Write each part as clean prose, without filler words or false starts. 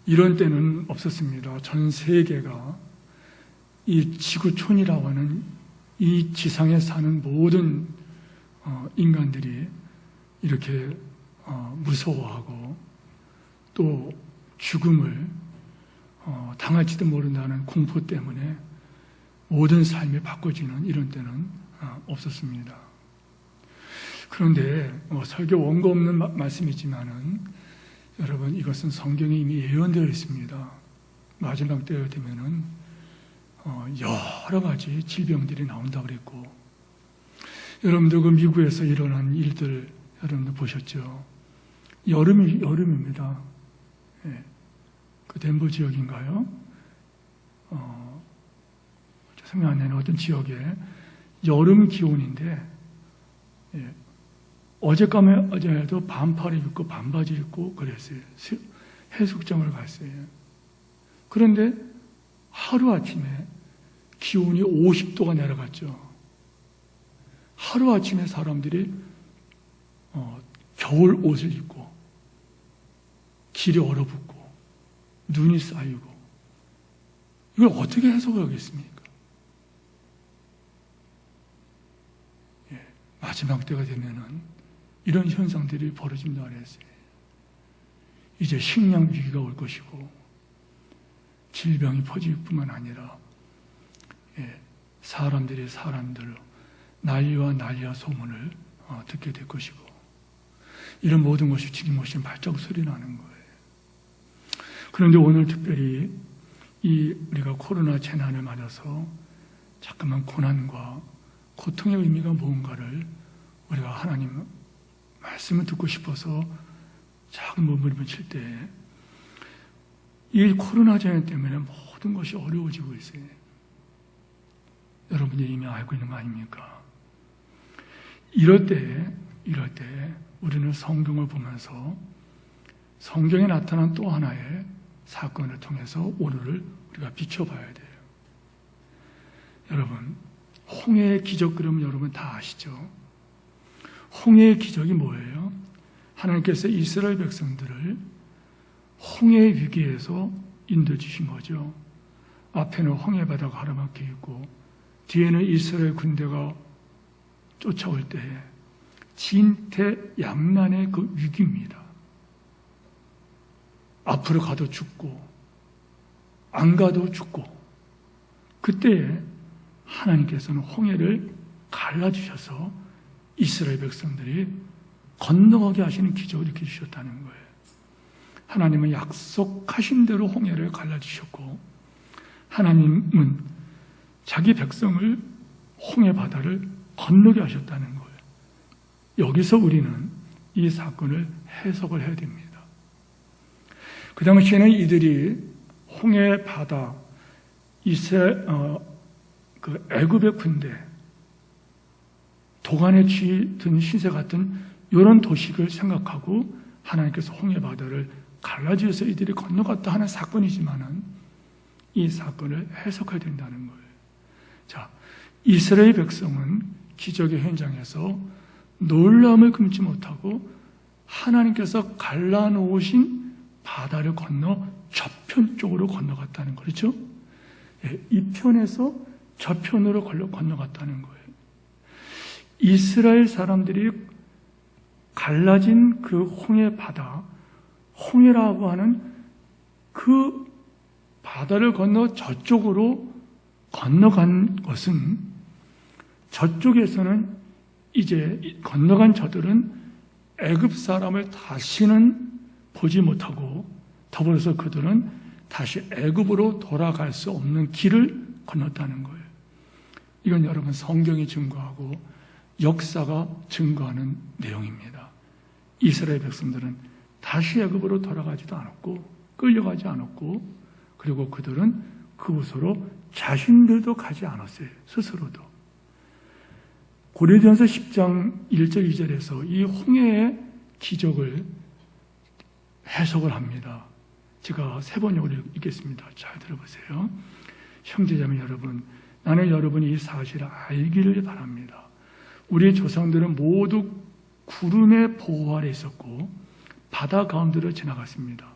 이런 때는 없었습니다. 전 세계가 이 지구촌이라고 하는 이 지상에 사는 모든 인간들이 이렇게 무서워하고 또 죽음을 당할지도 모른다는 공포 때문에 모든 삶이 바꿔지는 이런 때는 없었습니다. 그런데 설교 원고 없는 말씀이지만은 여러분, 이것은 성경에 이미 예언되어 있습니다. 마지막 때가 되면은 여러 가지 질병들이 나온다고 그랬고, 여러분들 그 미국에서 일어난 일들 여러분들 보셨죠? 여름입니다. 예. 그 덴버 지역인가요? 생각 안 나는 어떤 지역에 여름 기온인데, 예. 어제도 반팔을 입고 반바지 입고 그랬어요. 해수욕장을 갔어요. 그런데 하루아침에 기온이 50도가 내려갔죠. 하루아침에 사람들이 겨울 옷을 입고 길이 얼어붙고 눈이 쌓이고, 이걸 어떻게 해석을 하겠습니까? 예, 마지막 때가 되면은 이런 현상들이 벌어진다고 그랬어요. 이제 식량 위기가 올 것이고 질병이 퍼질 뿐만 아니라 사람들이 사람들 난리와 소문을 듣게 될 것이고, 이런 모든 것이 지김없이 발작 소리 나는 거예요. 그런데 오늘 특별히 우리가 코로나 재난을 맞아서 자꾸만 고난과 고통의 의미가 뭔가를 우리가 하나님 말씀을 듣고 싶어서 작은 몸을 붙일 때, 이 코로나 재난 때문에 모든 것이 어려워지고 있어요. 여러분이 이미 알고 있는 거 아닙니까? 이럴 때 우리는 성경을 보면서 성경에 나타난 또 하나의 사건을 통해서 오늘을 우리가 비춰봐야 돼요. 여러분, 홍해의 기적, 그러면 여러분 다 아시죠? 홍해의 기적이 뭐예요? 하나님께서 이스라엘 백성들을 홍해의 위기에서 인도해 주신 거죠. 앞에는 홍해 바다가 가로막혀 있고 뒤에는 이스라엘 군대가 쫓아올 때 진퇴양난의 그 위기입니다. 앞으로 가도 죽고 안 가도 죽고, 그때에 하나님께서는 홍해를 갈라주셔서 이스라엘 백성들이 건너가게 하시는 기적을 일으켜 주셨다는 거예요. 하나님은 약속하신 대로 홍해를 갈라주셨고, 하나님은 자기 백성을 홍해 바다를 건너게 하셨다는 거예요. 여기서 우리는 이 사건을 해석을 해야 됩니다. 그 당시에는 이들이 홍해 바다, 애굽의 군대, 도간에 든 시세 같은 이런 도식을 생각하고 하나님께서 홍해 바다를 갈라지어서 이들이 건너갔다 하는 사건이지만은 이 사건을 해석해야 된다는 거예요. 자, 이스라엘 백성은 기적의 현장에서 놀라움을 금치 못하고 하나님께서 갈라놓으신 바다를 건너 저편 쪽으로 건너갔다는 거죠. 이 편에서 저편으로 건너갔다는 거예요. 이스라엘 사람들이 갈라진 그 홍해 바다, 홍해라고 하는 그 바다를 건너 저쪽으로 건너간 것은, 저쪽에서는 이제 건너간 저들은 애굽 사람을 다시는 보지 못하고, 더불어서 그들은 다시 애굽으로 돌아갈 수 없는 길을 건넜다는 거예요. 이건 여러분 성경이 증거하고 역사가 증거하는 내용입니다. 이스라엘 백성들은 다시 애굽으로 돌아가지도 않았고 끌려가지 않았고, 그리고 그들은 그곳으로 자신들도 가지 않았어요. 스스로도. 고린도전서 10장 1절 2절에서 이 홍해의 기적을 해석을 합니다. 제가 세 번역으로 읽겠습니다. 잘 들어보세요. 형제자매 여러분, 나는 여러분이 이 사실을 알기를 바랍니다. 우리 조상들은 모두 구름의 보호 아래 있었고 바다 가운데로 지나갔습니다.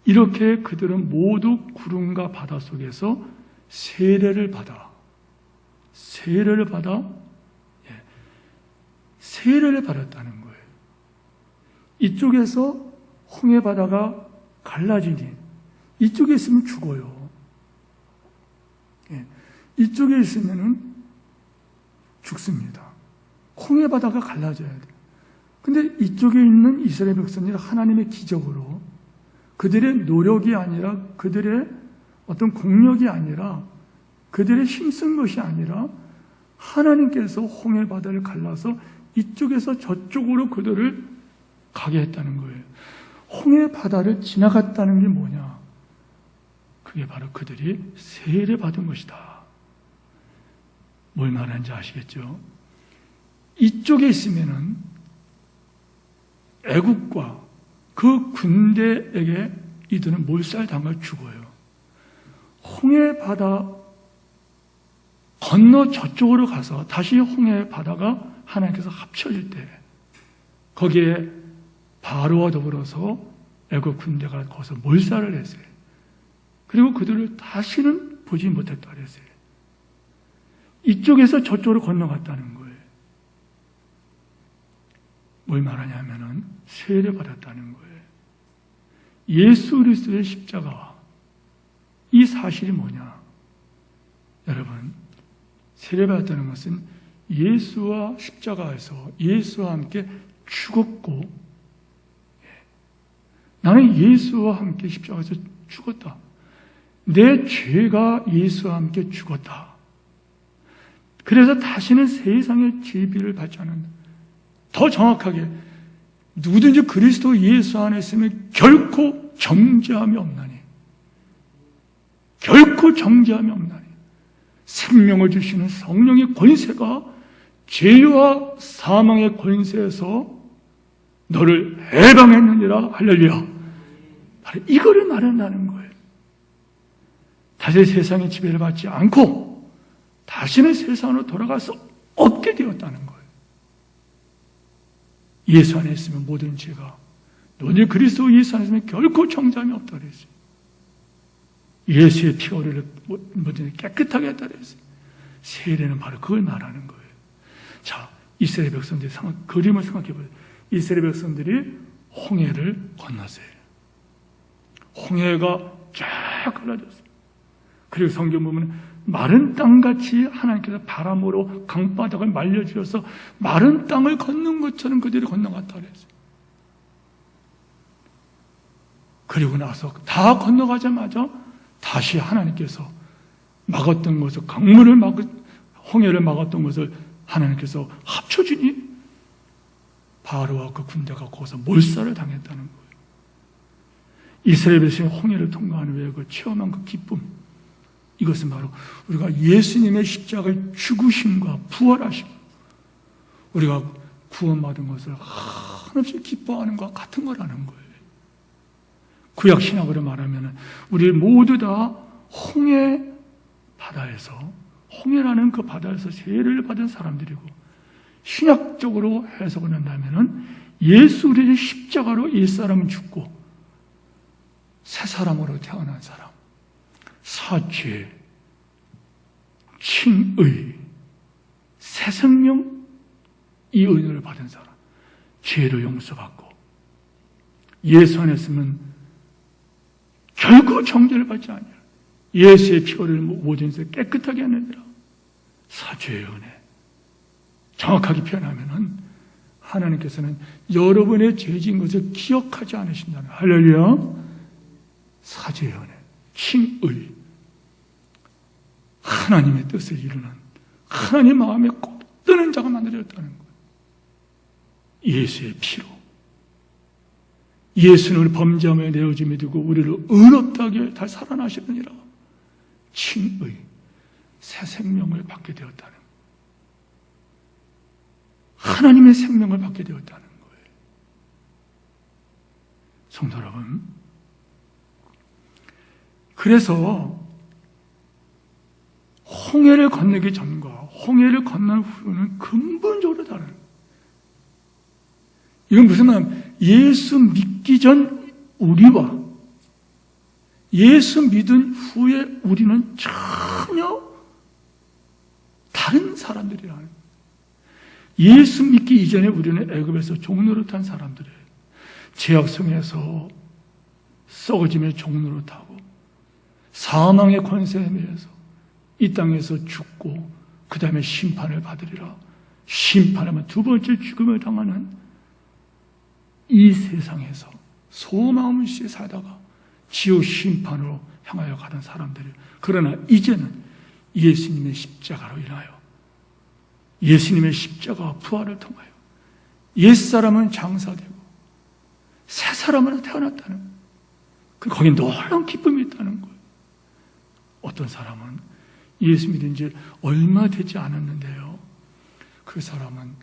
이렇게 그들은 모두 구름과 바다 속에서 세례를 받았다는 거예요. 이쪽에서 홍해 바다가 갈라지니 이쪽에 있으면 죽어요. 이쪽에 있으면은 죽습니다. 홍해 바다가 갈라져야 돼요. 근데 이쪽에 있는 이스라엘 백성들이 하나님의 기적으로 그들의 노력이 아니라 그들의 어떤 공력이 아니라 그들의 힘쓴 것이 아니라 하나님께서 홍해 바다를 갈라서 이쪽에서 저쪽으로 그들을 가게 했다는 거예요. 홍해 바다를 지나갔다는 게 뭐냐? 그게 바로 그들이 세례 받은 것이다. 뭘 말하는지 아시겠죠? 이쪽에 있으면은 애국과 그 군대에게 이들은 몰살당할 죽어요. 홍해 바다 건너 저쪽으로 가서 다시 홍해 바다가 하나님께서 합쳐질 때 거기에 바로와 더불어서 애국 군대가 거기서 몰살을 했어요. 그리고 그들을 다시는 보지 못했다 그랬어요. 이쪽에서 저쪽으로 건너갔다는 거예요. 뭘 말하냐면은 세례 받았다는 거예요. 예수 그리스도의 십자가와 이 사실이 뭐냐? 여러분, 세례 받았다는 것은 예수와 십자가에서 예수와 함께 죽었고, 나는 예수와 함께 십자가에서 죽었다. 내 죄가 예수와 함께 죽었다. 그래서 다시는 세상의 제비를 받지 않는다. 더 정확하게 누구든지 그리스도 예수 안에 있으면 결코 정죄함이 없나니, 결코 정죄함이 없나니, 생명을 주시는 성령의 권세가 죄와 사망의 권세에서 너를 해방했느니라. 할렐루야. 바로 이거를 말한다는 거예요. 다시 세상의 지배를 받지 않고 다시는 세상으로 돌아갈 수 없게 되었다는 거예요. 예수 안에 있으면 모든 죄가, 너희 그리스도 예수 안에 있으면 결코 정죄함이 없다 그랬어요. 예수의 피가 우리를 모든 깨끗하게 했다 그랬어요. 세례는 바로 그걸 말하는 거예요. 자, 이스라엘 백성들이 그림을 생각해 보세요. 이스라엘 백성들이 홍해를 건넜어요. 홍해가 쫙 갈라졌어요. 그리고 성경 보면 마른 땅같이 하나님께서 바람으로 강바닥을 말려주셔서 마른 땅을 걷는 것처럼 그들이 건너갔다 그랬어요. 그리고 나서 다 건너가자마자 다시 하나님께서 막았던 것을, 홍해를 막았던 것을 하나님께서 합쳐주니 바로와 그 군대가 거기서 몰살을 당했다는 거예요. 이스라엘 백성이 홍해를 통과하는 후에 그 체험한 그 기쁨, 이것은 바로 우리가 예수님의 십자가의 죽으심과 부활하심, 우리가 구원받은 것을 한없이 기뻐하는 것과 같은 거라는 거예요. 구약 신학으로 말하면 우리 모두 다 홍해 바다에서, 홍해라는 그 바다에서 세례를 받은 사람들이고, 신학적으로 해석을 한다면 예수 그리스도의 십자가로 옛사람은 죽고 새 사람으로 태어난 사람, 사죄, 칭의, 새 생명, 이 은혜를 받은 사람, 죄를 용서받고 예수 안에 있으면 결코 정죄를 받지 않아요. 예수의 피를 모든 것을 깨끗하게 하느니라. 사죄의 은혜. 정확하게 표현하면은 하나님께서는 여러분의 죄진 것을 기억하지 않으신다는, 할렐루야. 사죄의 은혜, 칭의, 하나님의 뜻을 이루는, 하나님 마음에 꼭 드는 자가 만들어졌다는 거예요. 예수의 피로. 예수는 범죄함에 내어짐에 두고 우리를 의롭다게 다 살아나시느니라. 칭의, 새 생명을 받게 되었다는 거예요. 하나님의 생명을 받게 되었다는 거예요. 성도 여러분, 그래서 홍해를 건너기 전과 홍해를 건넌 후는 근본적으로 다른, 이건 무슨 말, 예수 믿기 전 우리와 예수 믿은 후에 우리는 전혀 다른 사람들이라는 거예요. 예수 믿기 이전에 우리는 애굽에서 종노릇한 사람들이에요. 죄악성에서 썩어짐의 종노릇하고 사망의 권세에 의해서 이 땅에서 죽고 그 다음에 심판을 받으리라. 심판하면 두 번째 죽음을 당하는 이 세상에서 소망 없이 살다가 지옥 심판으로 향하여 가는 사람들이, 그러나 이제는 예수님의 십자가로 인하여 예수님의 십자가와 부활을 통하여 옛사람은 장사되고 새 사람으로 태어났다는 거예요. 거기에 놀라운 기쁨이 있다는 거예요. 어떤 사람은 예수 믿은 지 얼마 되지 않았는데요, 그 사람은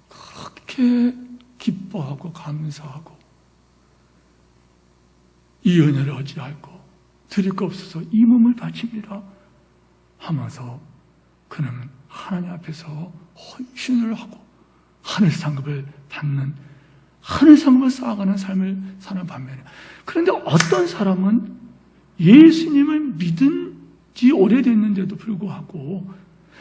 그렇게 기뻐하고 감사하고 이 은혜를 어찌할꼬 드릴 거 없어서 이 몸을 바칩니다 하면서 그는 하나님 앞에서 헌신을 하고 하늘 상급을 받는, 하늘 상급을 쌓아가는 삶을 사는 반면에, 그런데 어떤 사람은 예수님을 믿은 지 오래됐는데도 불구하고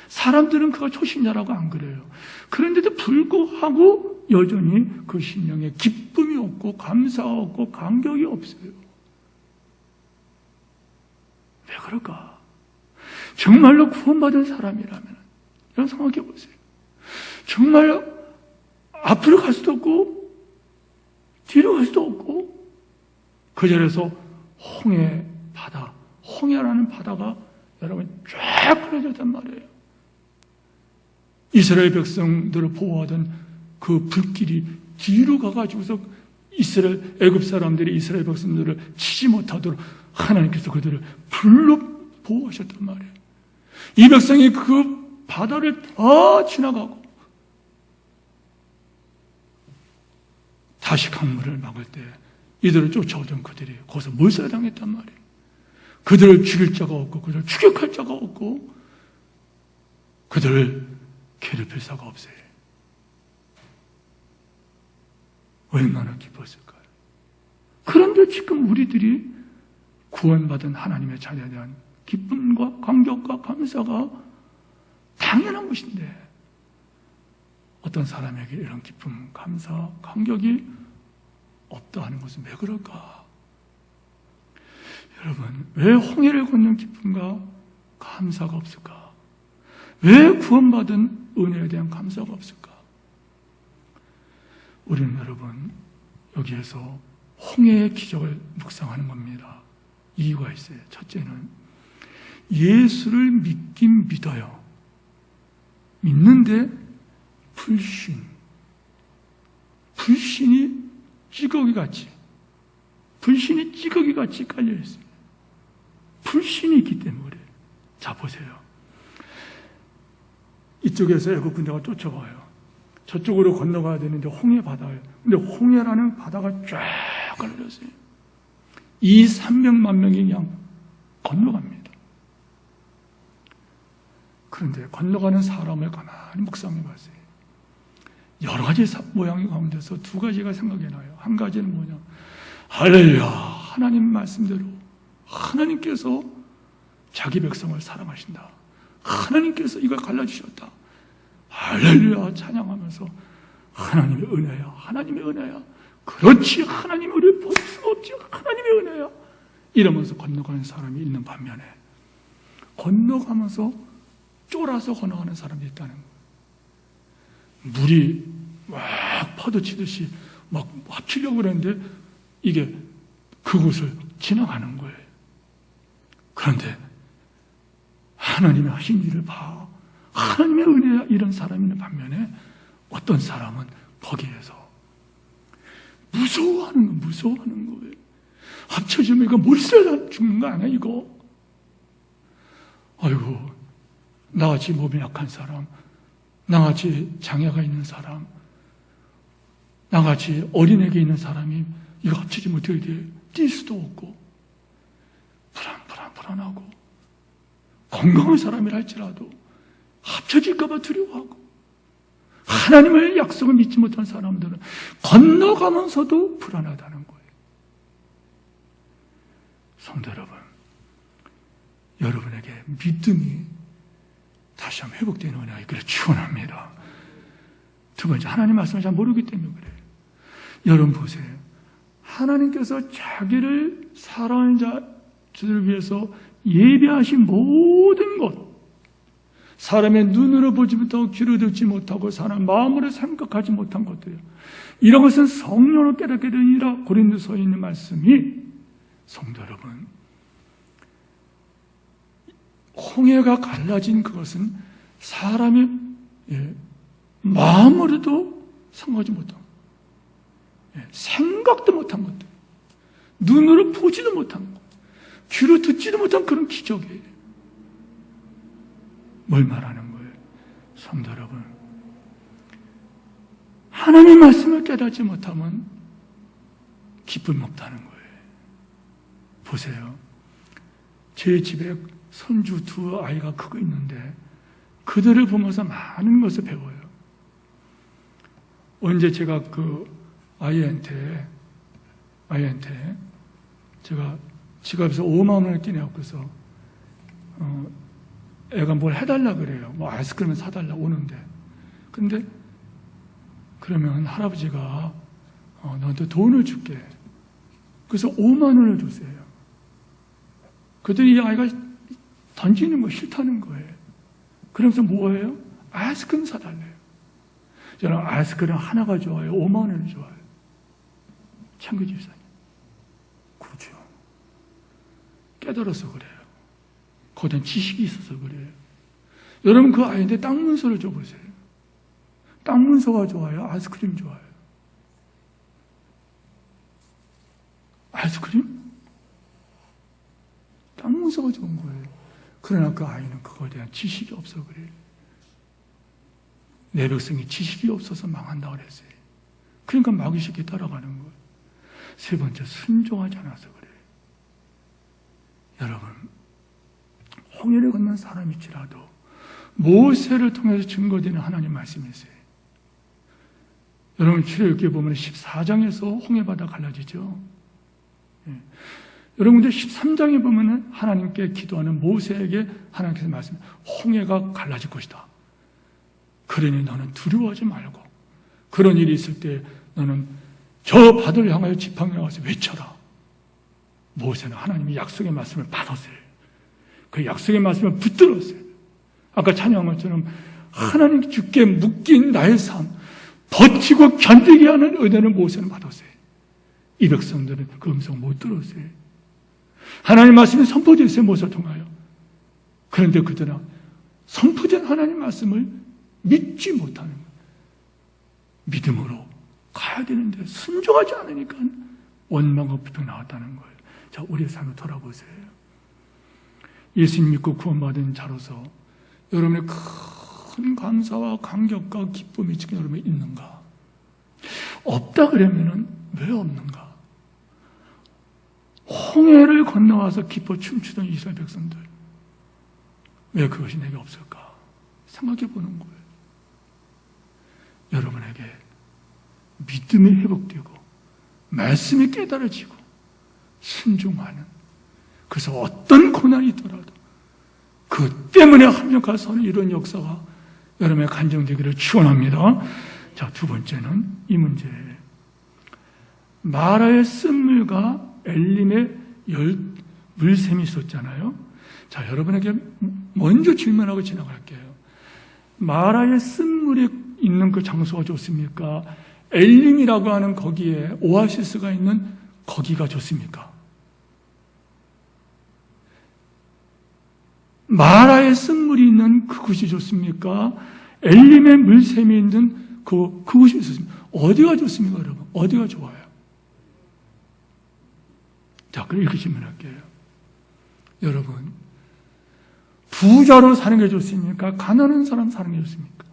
사람들은 그가 초신자라고 안 그래요. 그런데도 불구하고 여전히 그 심령에 기쁨이 없고 감사가 없고 감격이 없어요. 왜 그럴까? 정말로 구원받은 사람이라면 이런 생각해 보세요. 정말 앞으로 갈 수도 없고 뒤로 갈 수도 없고 그 자리에서 홍해 바다, 홍해라는 바다가 여러분 쫙 흐려졌단 말이에요. 이스라엘 백성들을 보호하던 그 불길이 뒤로 가가지고서 이스라엘 애굽 사람들이 이스라엘 백성들을 치지 못하도록 하나님께서 그들을 불로 보호하셨단 말이에요. 이 백성이 그 바다를 다 지나가고 다시 강물을 막을 때 이들을 쫓아오던 그들이 거기서 몰살당했단 말이에요. 그들을 죽일 자가 없고 그들을 추격할 자가 없고 그들을 괴롭힐 자가 없어요. 얼마나 기뻤을까요? 그런데 지금 우리들이 구원받은 하나님의 자녀에 대한 기쁨과 감격과 감사가 당연한 것인데 어떤 사람에게 이런 기쁨, 감사, 감격이 없다 하는 것은 왜 그럴까? 여러분, 왜 홍해를 걷는 기쁨과 감사가 없을까? 왜 구원받은 은혜에 대한 감사가 없을까? 우리는 여러분 여기에서 홍해의 기적을 묵상하는 겁니다. 이유가 있어요. 첫째는 예수를 믿긴 믿어요. 믿는데 불신이 찌꺼기같이 깔려있어요. 불신이 있기 때문에. 자, 보세요. 이쪽에서 애국 군대가 쫓아와요. 저쪽으로 건너가야 되는데 홍해 바다예요. 근데 홍해라는 바다가 쫙 깔려있어요. 이 300만 명이 그냥 건너갑니다. 그런데 건너가는 사람을 가만히 묵상해 봤어요. 여러 가지 모양이 가운데서 두 가지가 생각이 나요. 한 가지는 뭐냐? 할렐루야, 하나님 말씀대로 하나님께서 자기 백성을 사랑하신다. 하나님께서 이걸 갈라주셨다. 할렐루야 찬양하면서 하나님의 은혜야, 하나님의 은혜야. 그렇지, 하나님의 우리를 볼 수 없지, 하나님의 은혜야. 이러면서 건너가는 사람이 있는 반면에 건너가면서 쫄아서 건너가는 사람이 있다는 거예요. 물이 막 파도치듯이 막 합치려고 그랬는데 이게 그곳을 지나가는 거예요. 그런데 하나님이 하신 일을 봐, 하나님의 은혜야, 이런 사람이 있는 반면에 어떤 사람은 거기에서 무서워하는 거예요. 합쳐지면 이거 몰살 죽는 거 아니야, 이거? 아이고, 나같이 몸이 약한 사람, 나같이 장애가 있는 사람, 나같이 어린애가 있는 사람이 이거 합치지면 어떻게 돼? 뛸 수도 없고 불안하고 건강한 사람이라 할지라도 합쳐질까 봐 두려워하고 하나님의 약속을 믿지 못한 사람들은 건너가면서도 불안하다는 거예요. 성도 여러분, 여러분에게 믿음이 다시 한번 회복되는 은혜가 있기를 축원합니다. 두 번째, 하나님 말씀을 잘 모르기 때문에 그래요. 여러분 보세요. 하나님께서 자기를 사랑하는 자들을 위해서 예비하신 모든 것, 사람의 눈으로 보지 못하고 귀로 듣지 못하고 사람 마음으로 생각하지 못한 것들이요, 이런 것은 성령으로 깨닫게 되니라. 고린도서에 있는 말씀이, 성도 여러분, 홍해가 갈라진 그것은 사람의 마음으로도 생각하지 못한 것, 생각도 못한 것들, 눈으로 보지도 못한 것, 귀로 듣지도 못한 그런 기적이에요. 뭘 말하는 거예요? 성도 여러분, 하나님의 말씀을 깨닫지 못하면 기쁨이 없다는 거예요. 보세요. 제 집에 손주 두 아이가 크고 있는데 그들을 보면서 많은 것을 배워요. 언제 제가 그 아이한테 제가 지갑에서 5만 원을 꺼내갖고서 애가 뭘 해달라 그래요. 뭐 아이스크림을 사달라 오는데, 근데 그러면 할아버지가 너한테 돈을 줄게. 그래서 5만 원을 주세요. 그들이 이 아이가 던지는 거 싫다는 거예요. 그러면서 뭐예요? 아이스크림 사달래요. 저는 아이스크림 하나가 좋아요? 5만 원이 좋아요? 창규 집사님. 그렇죠. 깨달아서 그래요. 거기에 지식이 있어서 그래요. 여러분 그 아이한테 땅 문서를 줘보세요. 땅 문서가 좋아요? 아이스크림 좋아요? 아이스크림? 땅 문서가 좋은 거예요. 그러나 그 아이는 그거에 대한 지식이 없어 그래요. 내 백성이 지식이 없어서 망한다고 그랬어요. 그러니까 마귀 쉽게 따라가는 거예요. 세 번째, 순종하지 않아서 그래요. 여러분, 홍해를 건넌 사람일지라도 모세를 통해서 증거되는 하나님 말씀이 있어요. 여러분 출애굽기에 보면 14장에서 홍해바다 갈라지죠. 여러분들 13장에 보면 하나님께 기도하는 모세에게 하나님께서 말씀, 홍해가 갈라질 것이다. 그러니 너는 두려워하지 말고, 그런 일이 있을 때 너는 저 바다를 향하여 지팡이를 가서 외쳐라. 모세는 하나님의 약속의 말씀을 받았어요. 그 약속의 말씀을 붙들었어요. 아까 찬양한 것처럼 하나님 주께 묶인 나의 삶, 버티고 견디게 하는 은혜를 모세는 받았어요. 이 백성들은 그 음성 못 들었어요. 하나님 말씀이 선포됐어요, 모세를 통하여. 그런데 그들은 선포된 하나님 말씀을 믿지 못하는 거예요. 믿음으로 가야 되는데 순종하지 않으니까 원망과 불평이 나왔다는 거예요. 자, 우리의 삶을 돌아보세요. 예수님 믿고 구원받은 자로서 여러분의 큰 감사와 감격과 기쁨이 지금 여러분에 있는가? 없다 그러면은 왜 없는가? 홍해를 건너와서 기뻐 춤추던 이스라엘 백성들, 왜 그것이 내게 없을까? 생각해 보는 거예요. 여러분에게 믿음이 회복되고 말씀이 깨달아지고 순종하는, 그래서 어떤 고난이 있더라도 그 때문에 합력하서는 이런 역사가 여러분의 간증되기를 축원합니다. 자, 두 번째는 이 문제예요. 마라의 쓴물과 엘림의 물샘이 있었잖아요. 자, 여러분에게 먼저 질문하고 지나갈게요. 마라의 쓴물이 있는 그 장소가 좋습니까? 엘림이라고 하는 거기에 오아시스가 있는 거기가 좋습니까? 마라의 쓴물이 있는 그곳이 좋습니까? 엘림의 물샘이 있는 그곳이 좋습니까? 어디가 좋습니까, 여러분? 어디가 좋아요? 자, 그럼 이렇게 질문할게요. 여러분, 부자로 사는 게 좋습니까? 가난한 사람 사는 게 좋습니까?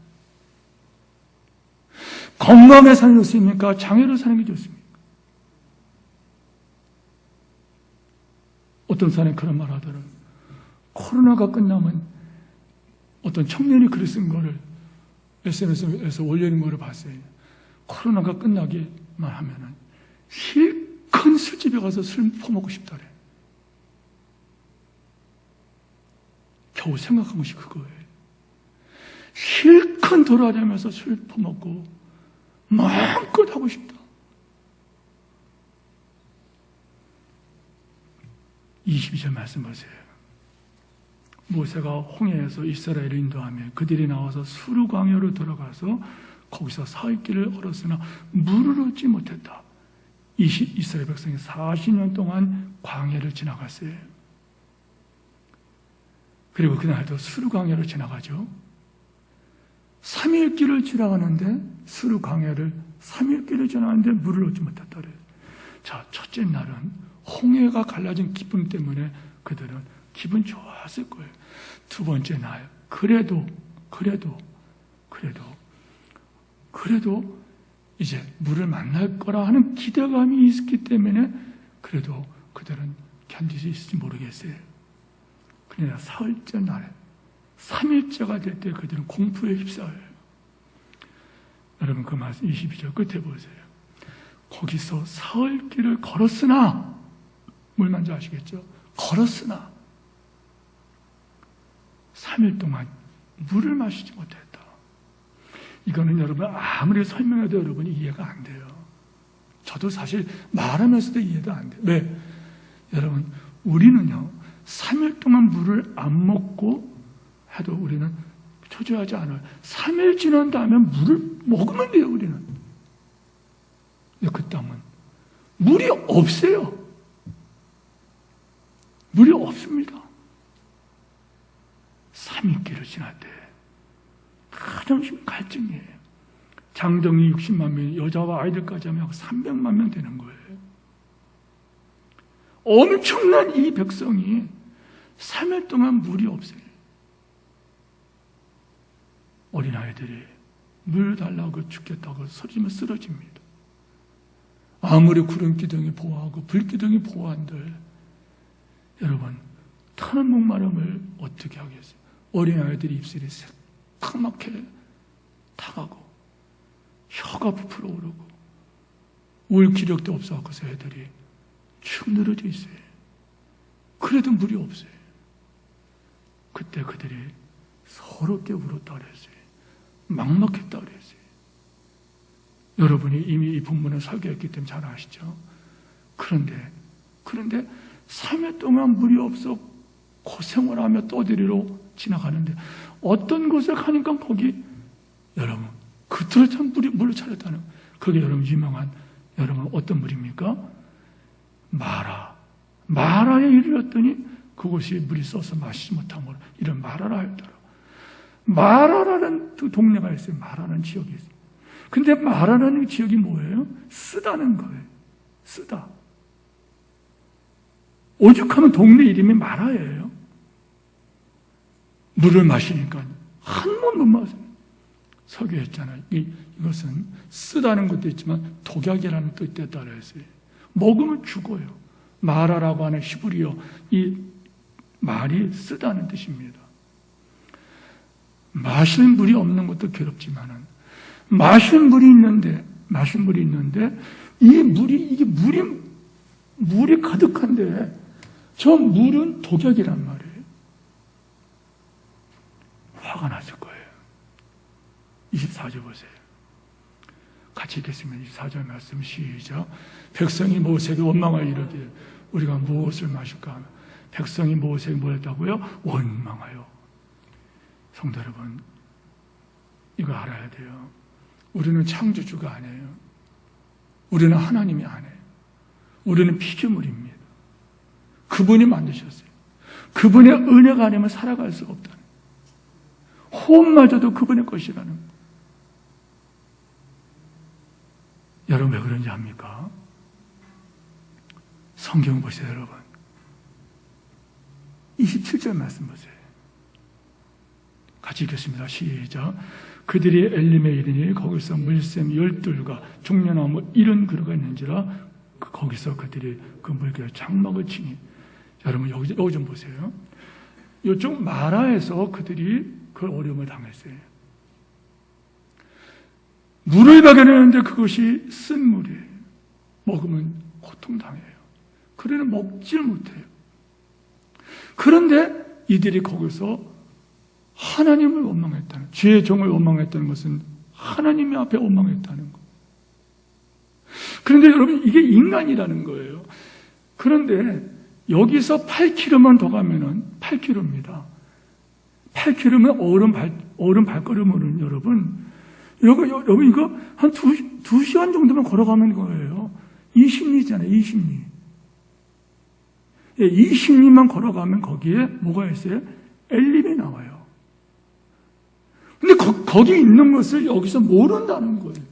건강하게 사는 게 좋습니까? 장애로 사는 게 좋습니까? 어떤 사람이 그런 말 하더라고요. 코로나가 끝나면 어떤 청년이 글을 쓴 거를 SNS에서 올리는 거를 봤어요. 코로나가 끝나기만 하면은 실컷 술집에 가서 술 퍼먹고 싶다래. 겨우 생각한 것이 그거예요. 실컷 돌아다니면서 술 퍼먹고 마음껏 하고 싶다. 22절 말씀 보세요. 모세가 홍해에서 이스라엘을 인도하며 그들이 나와서 수르 광야로 들어가서 거기서 사흘 길을 걸었으나 물을 얻지 못했다. 이스라엘 백성이 40년 동안 광야를 지나갔어요. 그리고 그날도 수르 광야를 지나가죠. 3일 길을 지나가는데 수르 광야를 3일 길을 지나가는데 물을 얻지 못했다. 자, 첫째 날은 홍해가 갈라진 기쁨 때문에 그들은 기분 좋았을 거예요. 두 번째 날, 그래도 이제 물을 만날 거라 하는 기대감이 있었기 때문에 그래도 그들은 견딜 수 있을지 모르겠어요. 그러나 사흘째 날에 3일째가 될 때 그들은 공포에 휩싸여요. 여러분 그 말씀 22절 끝에 보세요. 거기서 사흘 길을 걸었으나, 뭘 먼저 아시겠죠? 걸었으나 3일 동안 물을 마시지 못했다. 이거는 여러분 아무리 설명해도 여러분이 이해가 안 돼요. 저도 사실 말하면서도 이해도 안 돼요. 왜? 여러분 우리는요 3일 동안 물을 안 먹고 해도 우리는 초조하지 않아요. 3일 지난 다음에 물을 먹으면 돼요. 우리는. 근데 그 땅은 물이 없어요. 물이 없습니다. 3일 길을 지날 때 가장 심한 갈증이에요. 장정이 60만 명, 여자와 아이들까지 하면 300만 명 되는 거예요. 엄청난 이 백성이 3일 동안 물이 없어요. 어린아이들이 물 달라고 죽겠다고 소리지면 쓰러집니다. 아무리 구름기둥이 보호하고 불기둥이 보호한들 여러분 타는 목마름을 어떻게 하겠어요? 어린아이들이 입술이 새까맣게 타가고 혀가 부풀어 오르고 울 기력도 없어서 애들이 축 늘어져 있어요. 그래도 물이 없어요. 그때 그들이 서럽게 울었다 그랬어요. 막막했다 그랬어요. 여러분이 이미 이 본문을 설교했기 때문에 잘 아시죠? 그런데 3일 동안 물이 없어 고생을 하며 떠들이로 지나가는데 어떤 곳에 가니까 거기 여러분 그토록 참 물을 차렸다는 그게 여러분 유명한 여러분 어떤 물입니까? 마라에 이르렀더니 그곳이 물이 써서 마시지 못함으로 이런 마라라 하였더라. 마라라는 그 동네가 있어요. 마라라는 지역이 있어요. 근데 마라라는 지역이 뭐예요? 쓰다는 거예요. 쓰다. 오죽하면 동네 이름이 마라예요. 물을 마시니까 한 번 못 마셔요. 설교했잖아요. 이것은 쓰다는 것도 있지만 독약이라는 뜻에 따라 했어요. 먹으면 죽어요. 마라라고 하는 히브리어 이 말이 쓰다는 뜻입니다. 마실 물이 없는 것도 괴롭지만은 마실 물이 있는데 이게 물이 가득한데 저 물은 독약이란 말이에요. 화가 났을 거예요. 24절 보세요. 같이 읽겠습니다. 24절 말씀 시작. 백성이 모세에게 원망하여 이르되 우리가 무엇을 마실까 하며 백성이 모세에게 뭐 했다고요? 원망하여. 성도 여러분 이거 알아야 돼요. 우리는 창조주가 아니에요. 우리는 하나님이 아니에요. 우리는 피조물입니다. 그분이 만드셨어요. 그분의 은혜가 아니면 살아갈 수가 없다는 거예요. 호흡마저도 그분의 것이라는 거예요. 여러분 왜 그런지 압니까? 성경 보세요. 여러분 27절 말씀 보세요. 같이 읽겠습니다. 시작. 그들이 엘림에 이르니 거기서 물샘 12과 종려나무 70그루가 있는지라 거기서 그들이 그 물결 장막을 치니. 여러분 여기 좀 보세요. 이쪽 마라에서 그들이 그 어려움을 당했어요. 물을 발견했는데 그것이 쓴 물이에요. 먹으면 고통당해요. 그래는 먹질 못해요. 그런데 이들이 거기서 하나님을 원망했다는, 죄의 종을 원망했다는 것은 하나님의 앞에 원망했다는 것. 그런데 여러분, 이게 인간이라는 거예요. 그런데 여기서 8km만 더 가면은 8km입니다. 8km면 어른 발걸음으로는 여러분 이거 한 2시간 정도만 걸어가면 거예요. 20리잖아요, 20리. 예, 20리만 걸어가면 거기에 뭐가 있어요? 엘림이 나와요. 근데 거기 있는 것을 여기서 모른다는 거예요.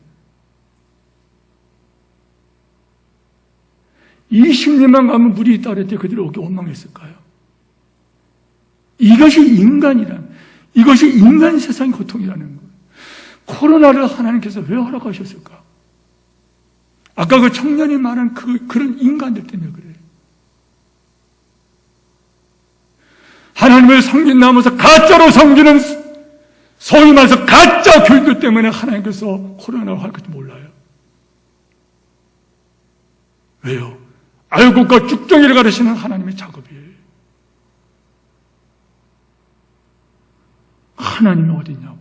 20리만 가면 물이 있다 그랬더니 그들이 어떻게 원망했을까요? 이것이 이것이 인간 세상의 고통이라는 거예요. 코로나를 하나님께서 왜 허락하셨을까? 아까 그 청년이 말한 그런 인간들 때문에 그래요. 하나님을 섬긴다면서 가짜로 섬기는, 소위 말해서 가짜 교인들 때문에 하나님께서 코로나를 허락할지 몰라요. 왜요? 알곡과 쭉정이를 가르치는 하나님의 작업이에요. 하나님이 어디냐고.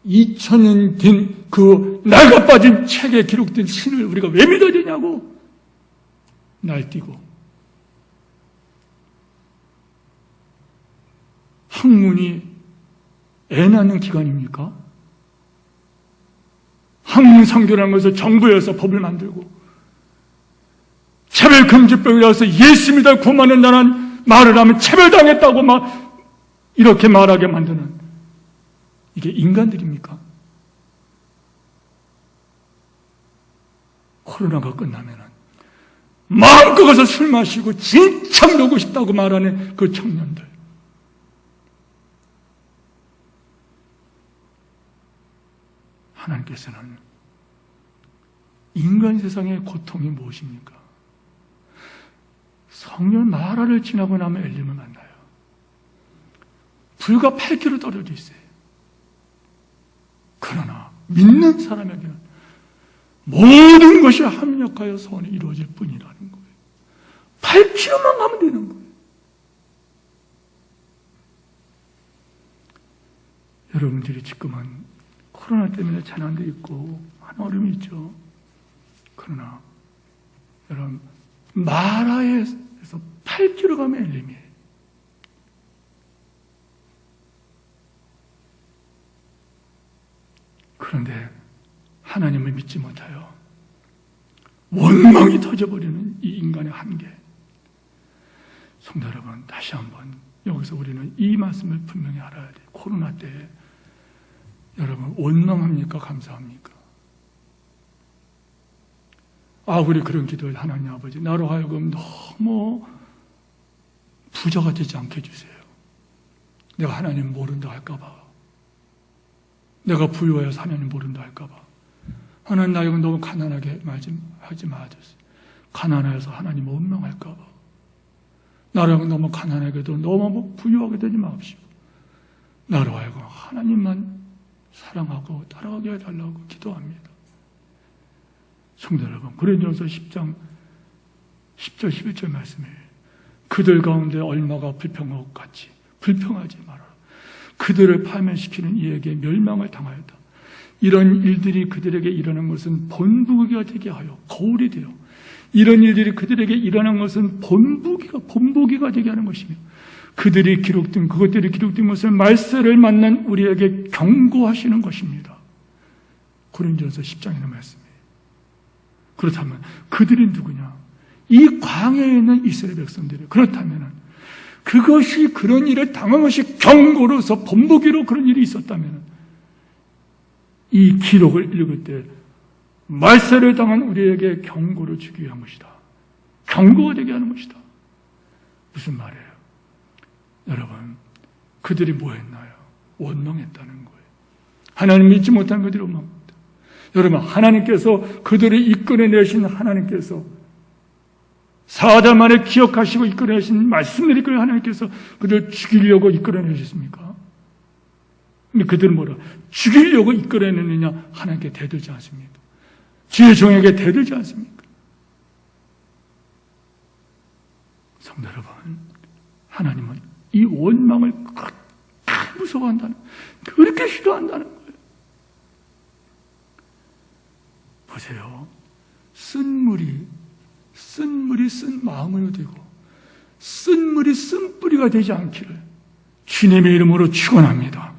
2000년 된 그 낡아 빠진 책에 기록된 신을 우리가 왜 믿어야 되냐고. 날뛰고. 학문이 애 낳는 기관입니까? 학문 상교라는 것을 정부에서 법을 만들고 차별금지법이라서 예수 믿어 구원하는 자는 말을 하면 차별당했다고 막 이렇게 말하게 만드는, 이게 인간들입니까? 코로나가 끝나면은 마음껏 가서 술 마시고 진짜 놀고 싶다고 말하는 그 청년들. 하나님께서는 인간 세상의 고통이 무엇입니까? 성령 마라를 지나고 나면 엘림을 만나요. 불과 8km 떨어져 있어요. 그러나 믿는 사람에게는 모든 것이 합력하여 소원이 이루어질 뿐이라는 거예요. 8km만 가면 되는 거예요. 여러분들이 지금은 코로나 때문에 재난도 있고 많은 어려움이 있죠. 그러나 여러분, 마라에서 8km 가면 엘림이에요. 그런데 하나님을 믿지 못하여 원망이 터져버리는 이 인간의 한계. 성도 여러분, 다시 한번 여기서 우리는 이 말씀을 분명히 알아야 돼요. 코로나 때에 여러분 원망합니까? 감사합니까? 우리 그런 기도를 하나님 아버지, 나로 하여금 너무 부자가 되지 않게 해주세요. 내가 하나님 모른다 할까봐, 내가 부유해서 하나님 모른다 할까봐, 하나님 나에게 너무 가난하게 하지 마주세요. 가난해서 하나님 원망할까봐, 나를 너무 가난하게도 너무 부유하게 되지 마십시오. 나로 하여금 하나님만 사랑하고 따라가게 해달라고 기도합니다. 성도 여러분, 고린도전서 10장 10절 11절 말씀이에요. 그들 가운데 얼마가 불평하고 같이 불평하지 말아라. 그들을 파멸시키는 이에게 멸망을 당하였다. 이런 일들이 그들에게 일어난 것은 본보기가 되게 하여 거울이 되어, 이런 일들이 그들에게 일어난 것은 본보기가 되게 하는 것이며, 그것들이 기록된 것을 말세를 만난 우리에게 경고하시는 것입니다. 고린도전서 10장에는 말씀이에요. 그렇다면 그들이 누구냐? 이 광야에 있는 이스라엘 백성들이. 그렇다면 그것이, 그런 일을 당한 것이 경고로서 본보기로 그런 일이 있었다면, 이 기록을 읽을 때 말세를 당한 우리에게 경고를 주기 위한 것이다. 경고가 되게 하는 것이다. 무슨 말이에요? 여러분, 그들이 뭐 했나요? 원망했다는 거예요. 하나님 믿지 못한 그들이 원망합니다. 여러분, 하나님께서 그들을 이끌어내신 하나님께서, 4달 만에 기억하시고 이끌어내신 말씀을 이끌어 하나님께서 그들을 죽이려고 이끌어내셨습니까? 근데 그들은 뭐라? 죽이려고 이끌어내느냐? 하나님께 대들지 않습니까? 주의 종에게 대들지 않습니까? 성도 여러분, 하나님은 이 원망을 그렇게 무서워한다는, 그렇게 싫어한다는 거예요. 보세요. 쓴 물이 쓴 마음으로 되고 쓴 물이 쓴 뿌리가 되지 않기를 주님의 이름으로 축원합니다.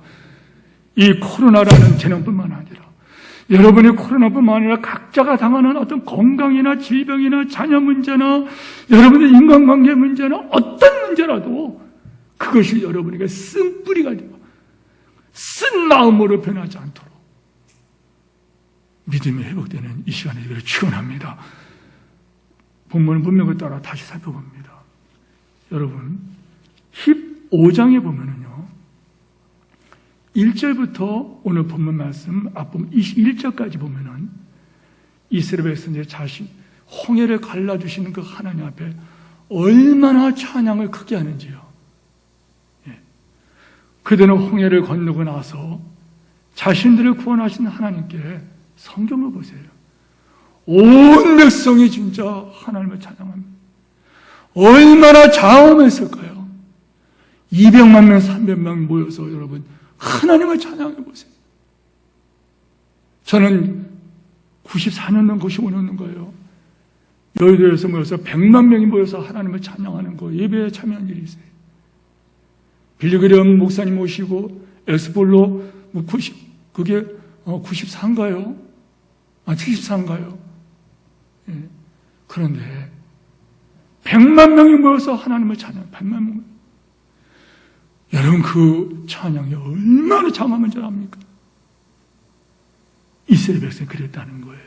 이 코로나라는 재난뿐만 아니라 여러분의 코로나뿐만 아니라 각자가 당하는 어떤 건강이나 질병이나 자녀 문제나 여러분의 인간관계 문제나 어떤 문제라도 그것이 여러분에게 쓴 뿌리가 되고 쓴 마음으로 변하지 않도록 믿음이 회복되는 이 시간에 이걸 축원합니다. 본문을 문맥을 따라 다시 살펴봅니다. 여러분 15장에 보면은요 1절부터 오늘 본문 말씀 앞부분 21절까지 보면은 이스라엘 백성들의 자신 홍해를 갈라주시는 그 하나님 앞에 얼마나 찬양을 크게 하는지요. 그들은 홍해를 건너고 나서 자신들을 구원하신 하나님께 성경을 보세요. 온 백성이 진짜 하나님을 찬양합니다. 얼마나 장엄했을까요? 200만 명, 300명 모여서 여러분 하나님을 찬양해 보세요. 저는 94년도, 95년도인가요? 여의도에서 모여서 100만 명이 모여서 하나님을 찬양하는 거 예배에 참여한 일이 있어요. 빌리그레엄 목사님 오시고 에스볼로 그게 94인가요? 74인가요? 예. 그런데 100만 명이 모여서 하나님을 찬양, 100만 명. 여러분 그 찬양이 얼마나 장엄한 줄 압니까? 이스라엘 백성이 그랬다는 거예요.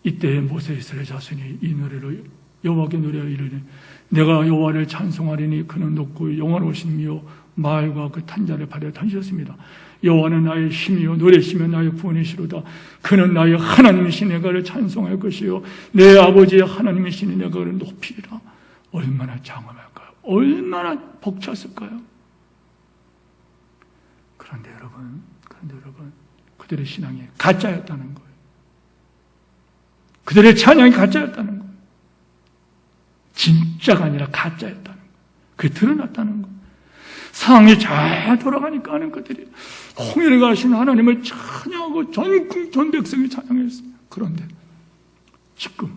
이때 모세 이스라엘 자손이 이 노래를 여호와께 노래하여 이르되 내가 여호와를 찬송하리니 그는 높고 영원하시며 말과 그 탄자를 발에 던졌습니다. 여호와는 나의 힘이요 노래시며 나의 구원이시로다. 그는 나의 하나님이시니 내가 그를 찬송할 것이요 내 아버지의 하나님이시니 내가 그를 높이리라. 얼마나 장엄할까요? 얼마나 벅찼을까요? 그런데 여러분 그들의 신앙이 가짜였다는 거예요. 그들의 찬양이 가짜였다는 거예요. 진짜가 아니라 가짜였다는 거예요. 그게 드러났다는 거예요. 상황이 잘 돌아가니까 하는 것들이 홍해를 가신 하나님을 찬양하고 전 백성이 찬양했습니다. 그런데 지금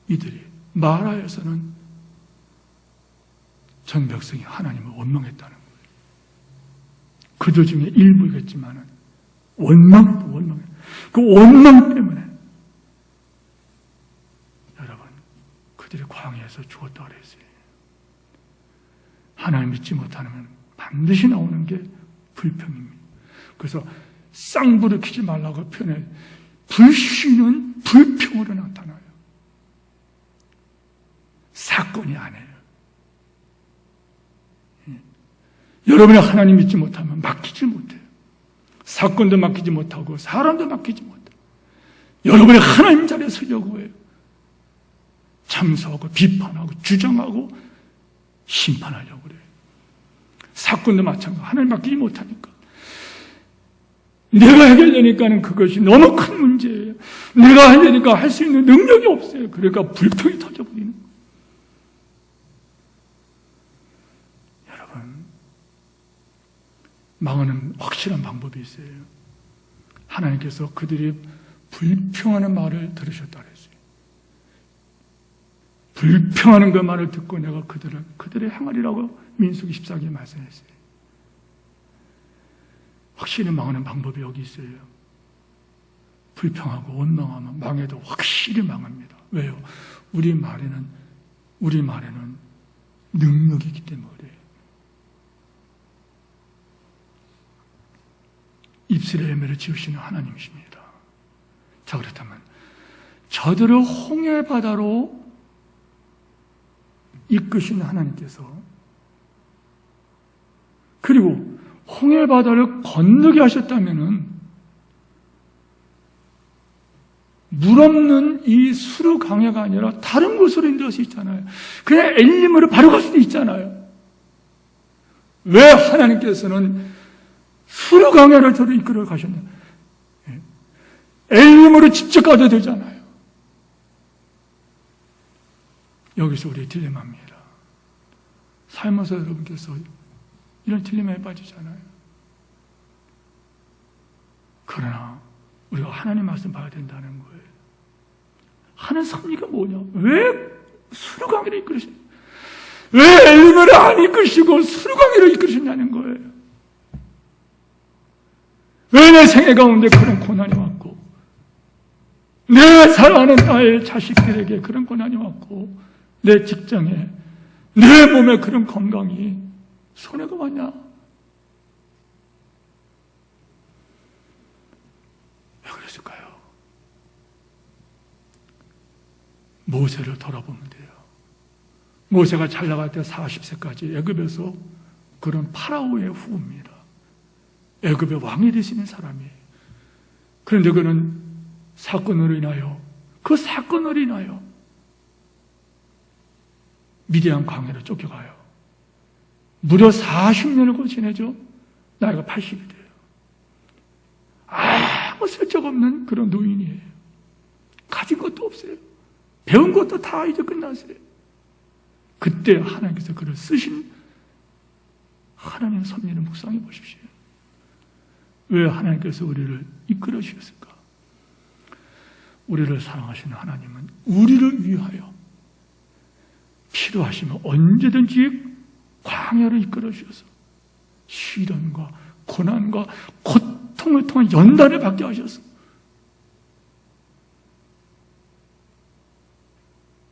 이들이 마라에서는 전 백성이 하나님을 원망했다는 거예요. 그들 중에 일부겠지만 원망도 원망해. 그 원망 때문에 여러분 그들이 광야에서 죽었다 그랬어요. 하나님 믿지 못하면 반드시 나오는 게 불평입니다. 그래서 쌍불을 켜지 말라고 표현해. 불씨는 불평으로 나타나요. 사건이 아니에요. 여러분이 하나님 믿지 못하면 맡기지 못해요. 사건도 맡기지 못하고 사람도 맡기지 못해요. 여러분이 하나님 자리에 서려고 해요. 참소하고 비판하고 주장하고 심판하려고 그래요. 사건도 마찬가지로 하나님 맡기지 못하니까. 내가 해결되니까는 그것이 너무 큰 문제예요. 내가 하려니까 할 수 있는 능력이 없어요. 그러니까 불평이 터져버리는 거예요. 여러분, 망하는 확실한 방법이 있어요. 하나님께서 그들이 불평하는 말을 들으셨다 그랬어요. 불평하는 그 말을 듣고 내가 그들의 행하리라고 민수기 14기에 말씀했어요. 확실히 망하는 방법이 여기 있어요. 불평하고 원망하면 망해도 확실히 망합니다. 왜요? 우리 말에는 능력이 있기 때문에 그래요. 입술의 열매를 지으시는 하나님이십니다. 자, 그렇다면 저들을 홍해 바다로 이끄시는 하나님께서 그리고 홍해 바다를 건너게 하셨다면은 물 없는 이 수르 강야가 아니라 다른 곳으로 인도할 수 있잖아요. 그냥 엘림으로 바로 갈 수도 있잖아요. 왜 하나님께서는 수르 강야를 저를 이끌어 가셨냐? 엘림으로 직접 가도 되잖아요. 여기서 우리의 딜레마입니다. 삶에서 여러분께서 이런 딜레마에 빠지잖아요. 그러나 우리가 하나님 말씀 봐야 된다는 거예요. 하는 섭리가 뭐냐? 왜 수르강이를 이끌으시냐? 왜 엘림을 안 이끄시고 수르강이를 이끌으시냐는 거예요. 왜 내 생애 가운데 그런 고난이 왔고, 내 사랑하는 나의 자식들에게 그런 고난이 왔고, 내 직장에, 내 몸에 그런 건강이 손해가 왔냐? 왜 그랬을까요? 모세를 돌아보면 돼요. 모세가 잘 나갈 때 40세까지 애굽에서 그런 파라오의 후입니다. 애굽의 왕이 되시는 사람이에요. 그런데 그는 사건으로 인하여, 그 사건으로 인하여 미디안 광야로 쫓겨가요. 무려 40년을 지내죠. 나이가 80이 돼요. 아무 쓸적 없는 그런 노인이에요. 가진 것도 없어요. 배운 것도 다 이제 끝났어요. 그때 하나님께서 그를 쓰신 하나님의 섭리를 묵상해 보십시오. 왜 하나님께서 우리를 이끌어 주셨을까? 우리를 사랑하시는 하나님은 우리를 위하여 필요하시면 언제든지 광야를 이끌어 주셔서 시련과 고난과 고통을 통한 연단을 받게 하셔서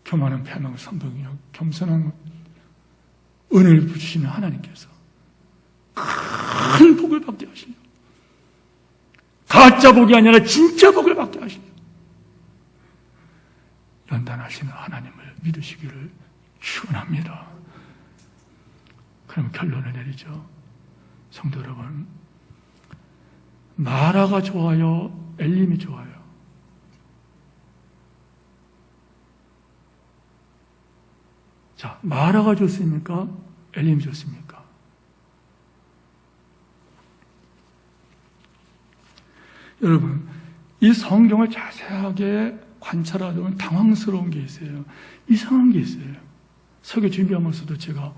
교만한 패망 선동이요 겸손한 은혜를 부으시는 하나님께서 큰 복을 받게 하시며 가짜 복이 아니라 진짜 복을 받게 하시며 연단하시는 하나님을 믿으시기를 축원합니다. 그럼 결론을 내리죠. 성도 여러분, 마라가 좋아요? 엘림이 좋아요? 자, 마라가 좋습니까? 엘림이 좋습니까? 여러분, 이 성경을 자세하게 관찰하다 보면 당황스러운 게 있어요. 이상한 게 있어요. 설교 준비하면서도 제가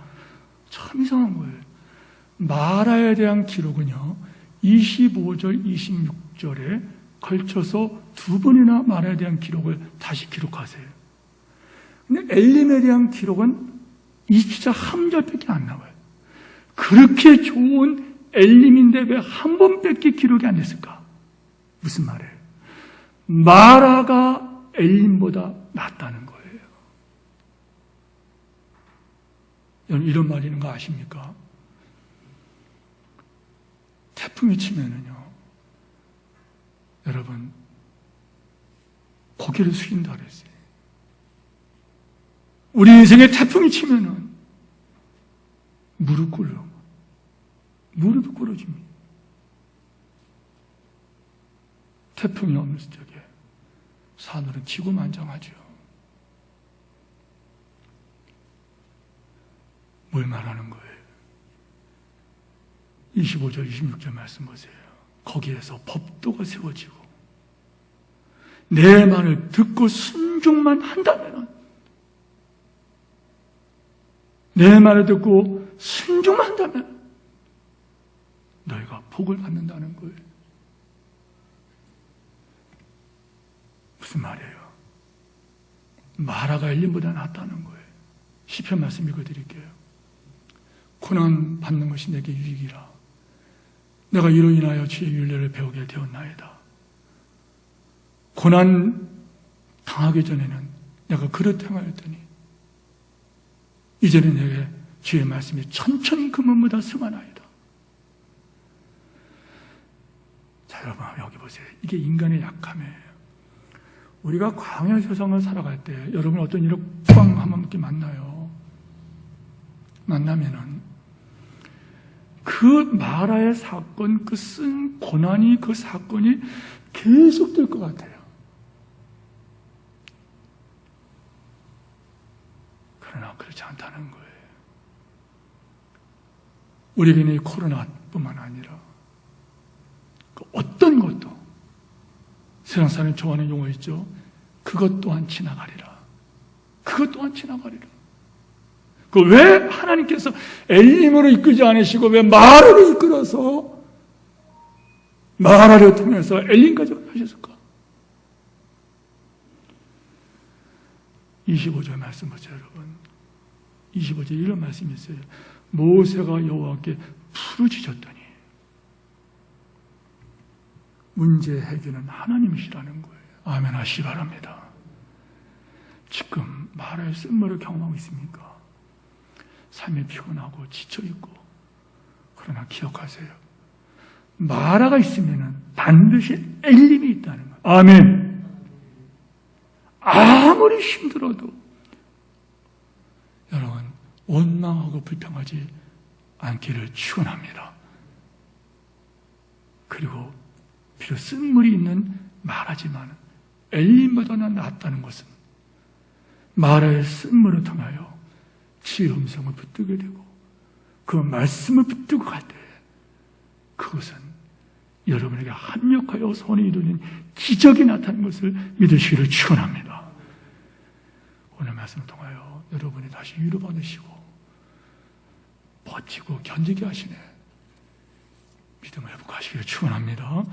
참 이상한 거예요. 마라에 대한 기록은요, 25절, 26절에 걸쳐서 두 번이나 마라에 대한 기록을 다시 기록하세요. 근데 엘림에 대한 기록은 27절 한 절밖에 안 나와요. 그렇게 좋은 엘림인데 왜 한 번밖에 기록이 안 됐을까? 무슨 말이에요? 마라가 엘림보다 낫다는 거예요. 여러분, 이런 말이 있는 거 아십니까? 태풍이 치면은요, 여러분, 고개를 숙인다 그랬어요. 우리 인생에 태풍이 치면은 무릎 꿇어. 무릎이 꿇어집니다. 태풍이 없는 적에 산울은 기고만장하죠. 뭘 말하는 거예요? 25절, 26절 말씀 보세요. 거기에서 법도가 세워지고 내 말을 듣고 순종만 한다면, 내 말을 듣고 순종만 한다면 너희가 복을 받는다는 거예요. 무슨 말이에요? 마라가 엘림보다 낫다는 거예요. 시편 말씀 읽어드릴게요. 고난 받는 것이 내게 유익이라. 내가 이로 인하여 주의 율례를 배우게 되었나이다. 고난 당하기 전에는 내가 그릇 행하였더니 이제는 내게 주의 말씀이 천천 금은보다 승하나이다. 자, 여러분 여기 보세요. 이게 인간의 약함이에요. 우리가 광야 세상을 살아갈 때 여러분 어떤 일을 꽝 하면 이렇게 만나요. 만나면은 그 마라의 사건, 그 쓴 고난이, 그 사건이 계속될 것 같아요. 우리에게는 이 코로나뿐만 아니라 그 어떤 것도 세상 사람이 좋아하는 용어 있죠. 그것 또한 지나가리라. 그것 또한 지나가리라. 그 왜 하나님께서 엘림으로 이끌지 않으시고 왜 마라로 이끌어서 마라를 통해서 엘림까지 하셨을까? 25절 말씀 보세요, 여러분. 25절 이런 말씀이 있어요. 모세가 여호와께 부르짖었더니 문제 해결은 하나님이시라는 거예요. 아멘 하시기 바랍니다. 지금 마라의 쓴물을 경험하고 있습니까? 삶에 피곤하고 지쳐있고. 그러나 기억하세요. 마라가 있으면 반드시 엘림이 있다는 거예요. 아멘. 아무리 힘들어도 여러분 원망하고 불평하지 않기를 축원합니다. 그리고 비록 쓴물이 있는 마라지만 엘림보다는 낫다는 것은 마라의 쓴물을 통하여 지혜의 음성을 붙들게 되고 그 말씀을 붙들고 갈 때 그것은 여러분에게 합력하여 선이 이루는 기적이 나타나는 것을 믿으시기를 축원합니다. 오늘 말씀을 통하여 여러분이 다시 위로받으시고 버티고 견디게 하시네 믿음을 회복하시기를 축원합니다.